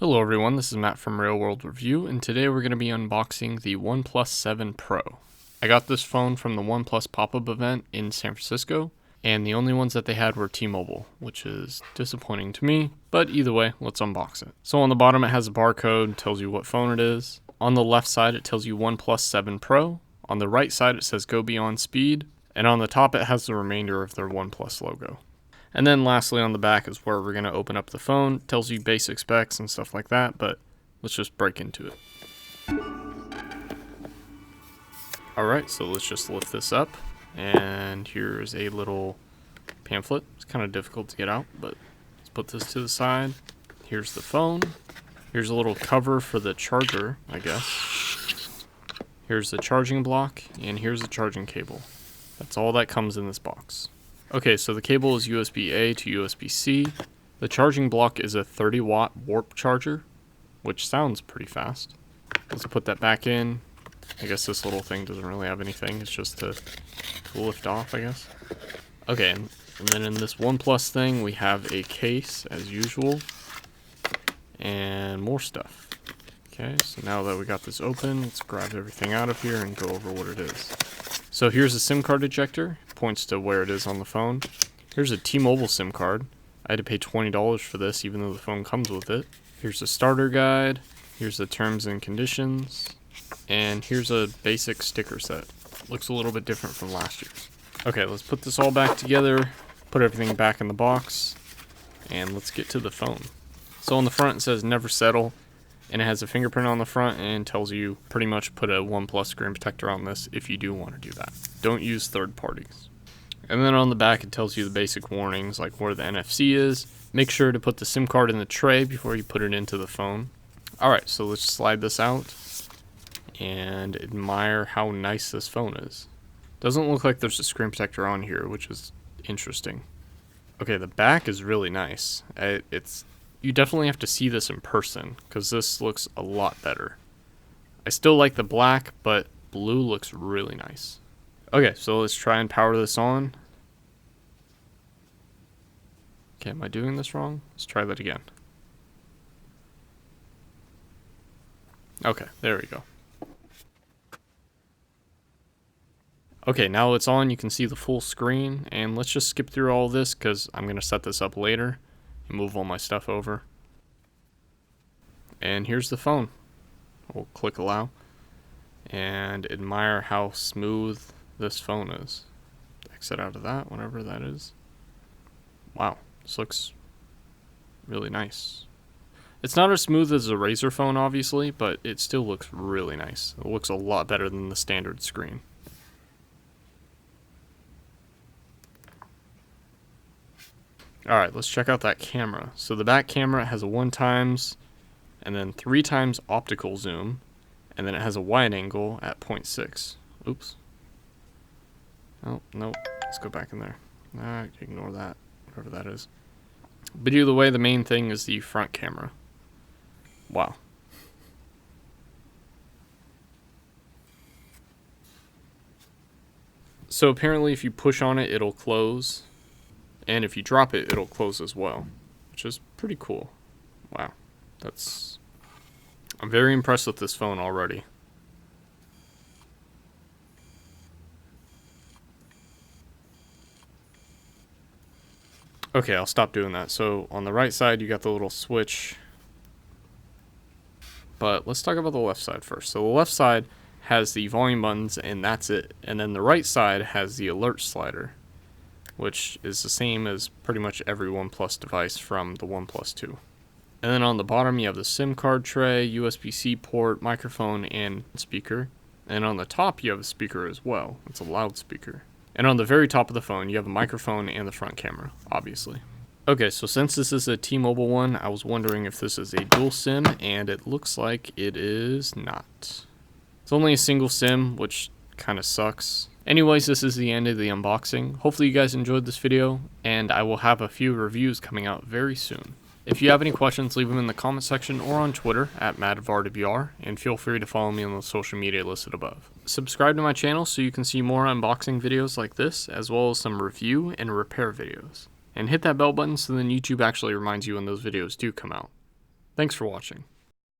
Hello everyone, this is Matt from Real World Review, and today we're going to be unboxing the OnePlus 7 Pro. I got this phone from the OnePlus pop-up event in San Francisco, and the only ones that they had were T-Mobile, which is disappointing to me, but either way, let's unbox it. So on the bottom it has a barcode, tells you what phone it is. On the left side it tells you OnePlus 7 Pro. On the right side it says Go Beyond Speed, and on the top it has the remainder of their OnePlus logo. And then lastly on the back is where we're going to open up the phone. It tells you basic specs and stuff like that, but let's just break into it. Alright, so let's just lift this up, and here's a little pamphlet. It's kind of difficult to get out, but let's put this to the side. Here's the phone. Here's a little cover for the charger, I guess. Here's the charging block, and here's the charging cable. That's all that comes in this box. Okay, so the cable is USB-A to USB-C. The charging block is a 30-watt warp charger, which sounds pretty fast. Let's put that back in. I guess this little thing doesn't really have anything. It's just to lift off, I guess. Okay, and then in this OnePlus thing, we have a case, as usual, and more stuff. Okay, so now that we got this open, let's grab everything out of here and go over what it is. So here's a SIM card ejector. Points to where it is on the phone. Here's a T-Mobile SIM card. I had to pay $20 for this, even though the phone comes with it. Here's a starter guide. Here's the terms and conditions. And here's a basic sticker set. Looks a little bit different from last year's. Okay, let's put this all back together, put everything back in the box, and let's get to the phone. So on the front it says never settle, and it has a fingerprint on the front and tells you pretty much put a OnePlus screen protector on this if you do want to do that. Don't use third parties. And then on the back it tells you the basic warnings like where the NFC is. Make sure to put the SIM card in the tray before you put it into the phone. Alright, so let's slide this out and admire how nice this phone is. Doesn't look like there's a screen protector on here, which is interesting. Okay, the back is really nice. You definitely have to see this in person, because this looks a lot better. I still like the black, but blue looks really nice. Okay, so let's try and power this on. Okay, am I doing this wrong? Let's try that again. Okay, there we go. Okay, now it's on, you can see the full screen, and let's just skip through all this, because I'm going to set this up later and move all my stuff over. And here's the phone. We'll click allow and admire how smooth this phone is. Exit out of that, whatever that is. Wow, this looks really nice. It's not as smooth as a Razer phone, obviously, but it still looks really nice. It looks a lot better than the standard screen. Alright, let's check out that camera. So the back camera has a 1x and then 3x optical zoom, and then it has a wide angle at 0.6. Oops. Oh, no. Let's go back in there. Ignore that, whatever that is. But either way, the main thing is the front camera. Wow. So apparently if you push on it, it'll close. And if you drop it, it'll close as well, which is pretty cool. Wow. I'm very impressed with this phone already. Okay, I'll stop doing that. So on the right side, you got the little switch. But let's talk about the left side first. So the left side has the volume buttons, and that's it. And then the right side has the alert slider, which is the same as pretty much every OnePlus device from the OnePlus 2. And then on the bottom you have the SIM card tray, USB-C port, microphone, and speaker. And on the top you have a speaker as well. It's a loudspeaker. And on the very top of the phone you have a microphone and the front camera, obviously. Okay, so since this is a T-Mobile one, I was wondering if this is a dual SIM, and it looks like it is not. It's only a single SIM, which kind of sucks. Anyways, this is the end of the unboxing. Hopefully you guys enjoyed this video, and I will have a few reviews coming out very soon. If you have any questions, leave them in the comment section or on Twitter at MattofRWR, and feel free to follow me on the social media listed above. Subscribe to my channel so you can see more unboxing videos like this, as well as some review and repair videos. And hit that bell button so then YouTube actually reminds you when those videos do come out. Thanks for watching.